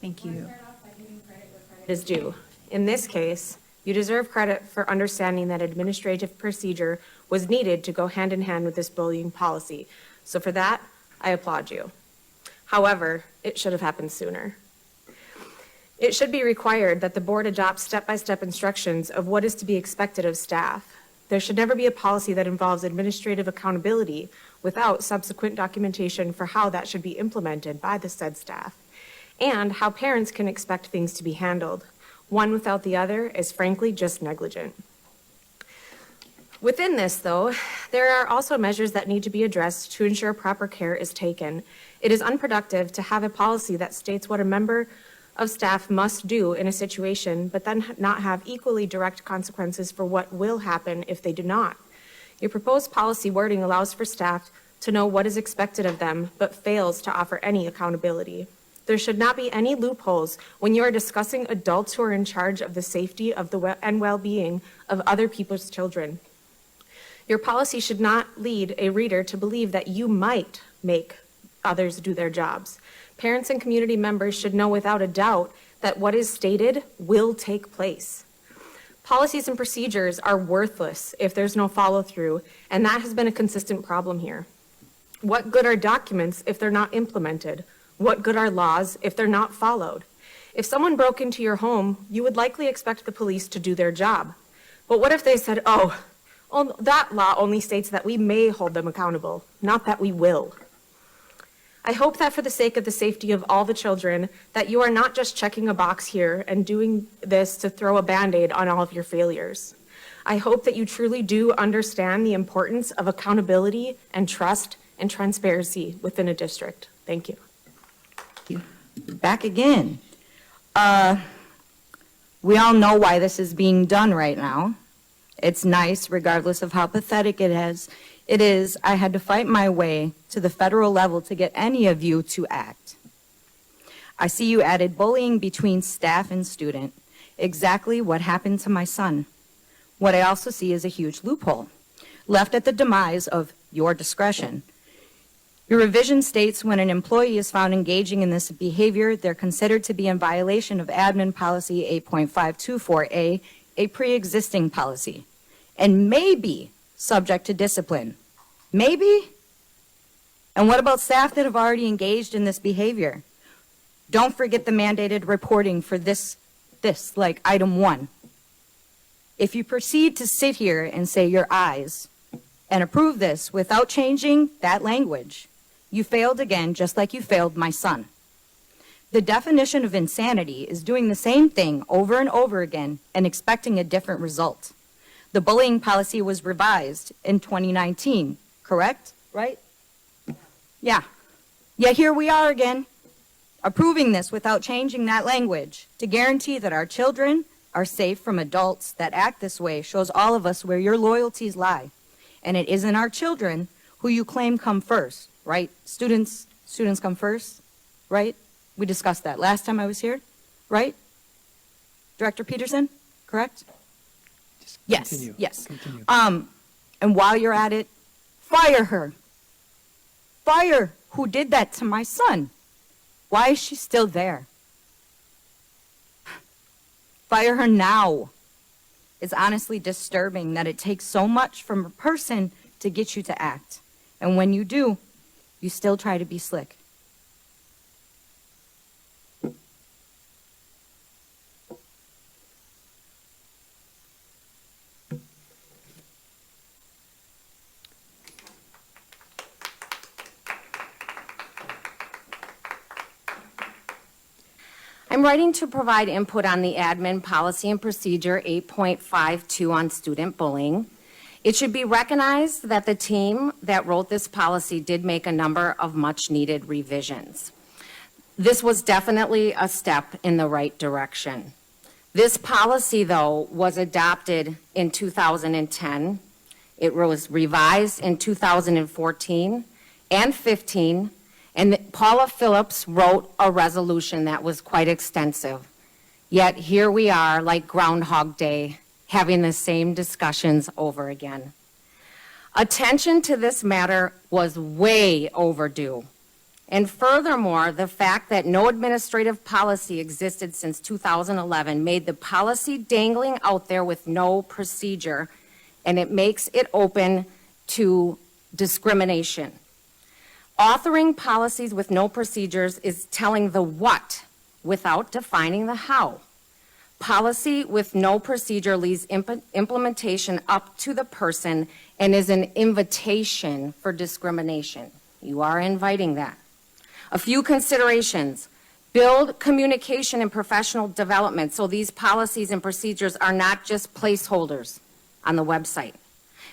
Thank you. Is due. In this case, you deserve credit for understanding that administrative procedure was needed to go hand in hand with this bullying policy. So for that, I applaud you. However, it should have happened sooner. It should be required that the board adopt step-by-step instructions of what is to be expected of staff. There should never be a policy that involves administrative accountability without subsequent documentation for how that should be implemented by the said staff, and how parents can expect things to be handled. One without the other is frankly just negligent. Within this, though, there are also measures that need to be addressed to ensure proper care is taken. It is unproductive to have a policy that states what a member of staff must do in a situation, but then not have equally direct consequences for what will happen if they do not. Your proposed policy wording allows for staff to know what is expected of them, but fails to offer any accountability. There should not be any loopholes when you are discussing adults who are in charge of the safety of and well-being of other people's children. Your policy should not lead a reader to believe that you might make others do their jobs. Parents and community members should know without a doubt that what is stated will take place. Policies and procedures are worthless if there's no follow-through, and that has been a consistent problem here. What good are documents if they're not implemented? What good are laws if they're not followed? If someone broke into your home, you would likely expect the police to do their job. But what if they said, oh, that law only states that we may hold them accountable, not that we will. I hope that for the sake of the safety of all the children, that you are not just checking a box here and doing this to throw a Band-Aid on all of your failures. I hope that you truly do understand the importance of accountability and trust and transparency within a district. Thank you. Back again. We all know why this is being done right now. It's nice, regardless of how pathetic it is. I had to fight my way to the federal level to get any of you to act. I see you added bullying between staff and student. Exactly what happened to my son. What I also see is a huge loophole, left at the demise of your discretion. Your revision states when an employee is found engaging in this behavior, they're considered to be in violation of Admin Policy 8.524A, a pre-existing policy, and may be subject to discipline. Maybe? And what about staff that have already engaged in this behavior? Don't forget the mandated reporting for this like item 1. If you proceed to sit here and say your ayes and approve this without changing that language, you failed again, just like you failed my son. The definition of insanity is doing the same thing over and over again and expecting a different result. The bullying policy was revised in 2019, correct? Right? Yeah. Yet here we are again, approving this without changing that language. To guarantee that our children are safe from adults that act this way shows all of us where your loyalties lie. And it isn't our children who you claim come first, right? Students come first, right? We discussed that last time I was here, right? Director Peterson, correct? Yes, Continue. yes. Continue. And while you're at it, fire her. Fire who did that to my son. Why is she still there? Fire her now. It's honestly disturbing that it takes so much from a person to get you to act. And when you do, you still try to be slick. I'm writing to provide input on the Admin Policy and Procedure 8.52 on student bullying. It should be recognized that the team that wrote this policy did make a number of much-needed revisions. This was definitely a step in the right direction. This policy, though, was adopted in 2010. It was revised in 2014 and 15. And Paula Phillips wrote a resolution that was quite extensive. Yet here we are, like Groundhog Day, having the same discussions over again. Attention to this matter was way overdue. And furthermore, the fact that no administrative policy existed since 2011 made the policy dangling out there with no procedure, and it makes it open to discrimination. Authoring policies with no procedures is telling the what without defining the how. Policy with no procedure leaves implementation up to the person and is an invitation for discrimination. You are inviting that. A few considerations. Build communication and professional development so these policies and procedures are not just placeholders on the website.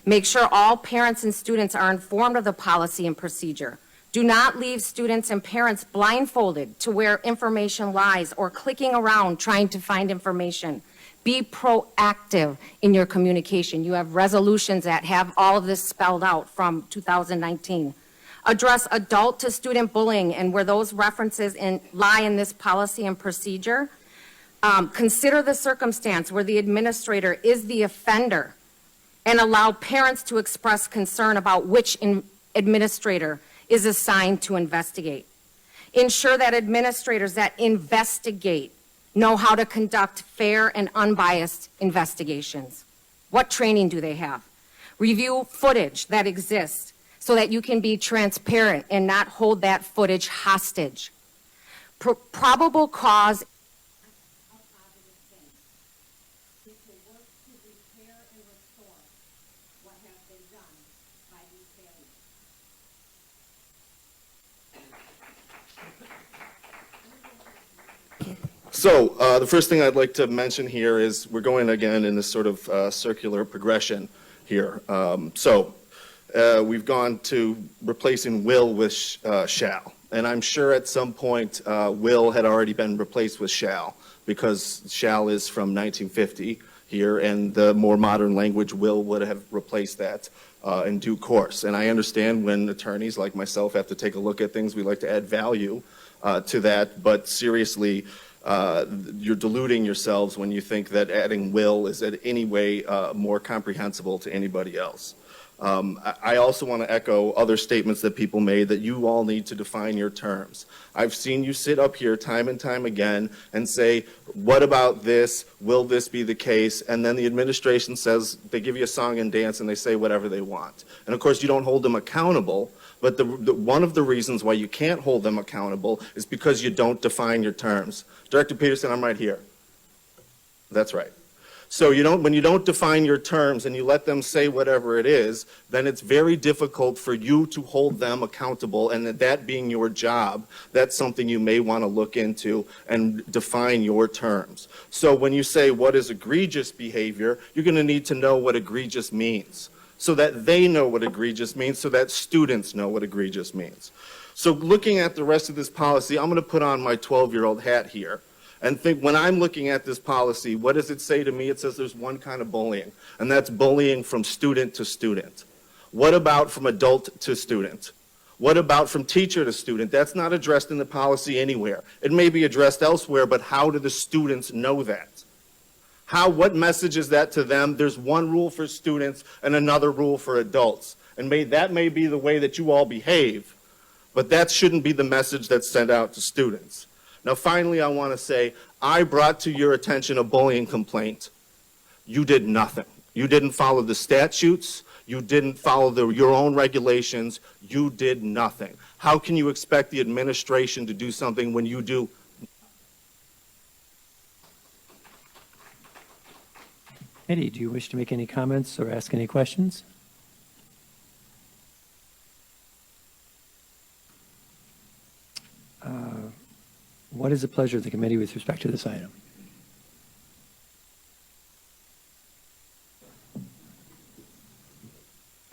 Make sure all parents and students are informed of the policy and procedure. Do not leave students and parents blindfolded to where information lies or clicking around trying to find information. Be proactive in your communication. You have resolutions that have all of this spelled out from 2019. Address adult to student bullying and where those references lie in this policy and procedure. Consider the circumstance where the administrator is the offender and allow parents to express concern about which administrator is assigned to investigate. Ensure that administrators that investigate know how to conduct fair and unbiased investigations. What training do they have? Review footage that exists so that you can be transparent and not hold that footage hostage. Probable cause So the first thing I'd like to mention here is we're going again in this sort of circular progression here. We've gone to replacing will with shall. And I'm sure at some point will had already been replaced with shall because shall is from 1950 here and the more modern language will would have replaced that in due course. And I understand when attorneys like myself have to take a look at things, we like to add value to that, but seriously, you're deluding yourselves when you think that adding will is in any way more comprehensible to anybody else. I also want to echo other statements that people made that you all need to define your terms. I've seen you sit up here time and time again and say, what about this? Will this be the case? And then the administration says, they give you a song and dance and they say whatever they want. And of course you don't hold them accountable, but one of the reasons why you can't hold them accountable is because you don't define your terms. Director Peterson, I'm right here. That's right. So when you don't define your terms and you let them say whatever it is, then it's very difficult for you to hold them accountable, and that being your job, that's something you may want to look into and define your terms. So when you say what is egregious behavior, you're going to need to know what egregious means so that they know what egregious means, so that students know what egregious means. So looking at the rest of this policy, I'm going to put on my 12-year-old hat here and think, when I'm looking at this policy, what does it say to me? It says there's one kind of bullying, and that's bullying from student to student. What about from adult to student? What about from teacher to student? That's not addressed in the policy anywhere. It may be addressed elsewhere, but how do the students know that? What message is that to them? There's one rule for students and another rule for adults. And that may be the way that you all behave, but that shouldn't be the message that's sent out to students. Now, finally, I want to say, I brought to your attention a bullying complaint. You did nothing. You didn't follow the statutes. You didn't follow your own regulations. You did nothing. How can you expect the administration to do something when you do? Eddie, do you wish to make any comments or ask any questions? What is the pleasure of the committee with respect to this item?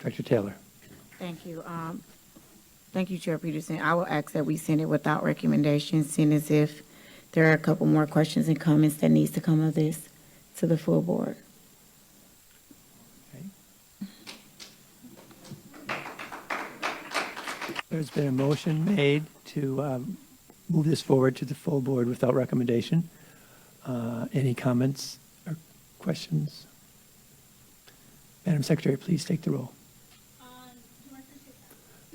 Director Taylor. Thank you. Thank you, Chair Peterson. I will ask that we send it without recommendations, seeing as if there are a couple more questions and comments that needs to come of this to the full board. Okay. There's been a motion made to move this forward to the full board without recommendation. Any comments or questions? Madam Secretary, please take the roll.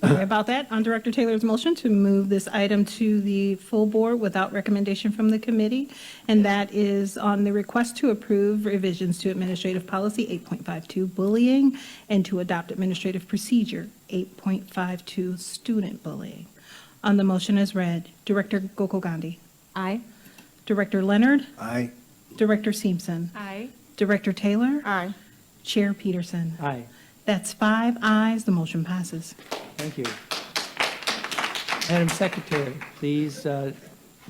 Sorry about that. On Director Taylor's motion to move this item to the full board without recommendation from the committee, and that is on the request to approve revisions to Administrative Policy 8.52 bullying and to adopt Administrative Procedure 8.52 student bullying. On the motion as read, Director Gokul Gandhi. Aye. Director Leonard. Aye. Director Simpson. Aye. Director Taylor. Aye. Chair Peterson. Aye. That's 5 ayes, the motion passes. Thank you. Madam Secretary, please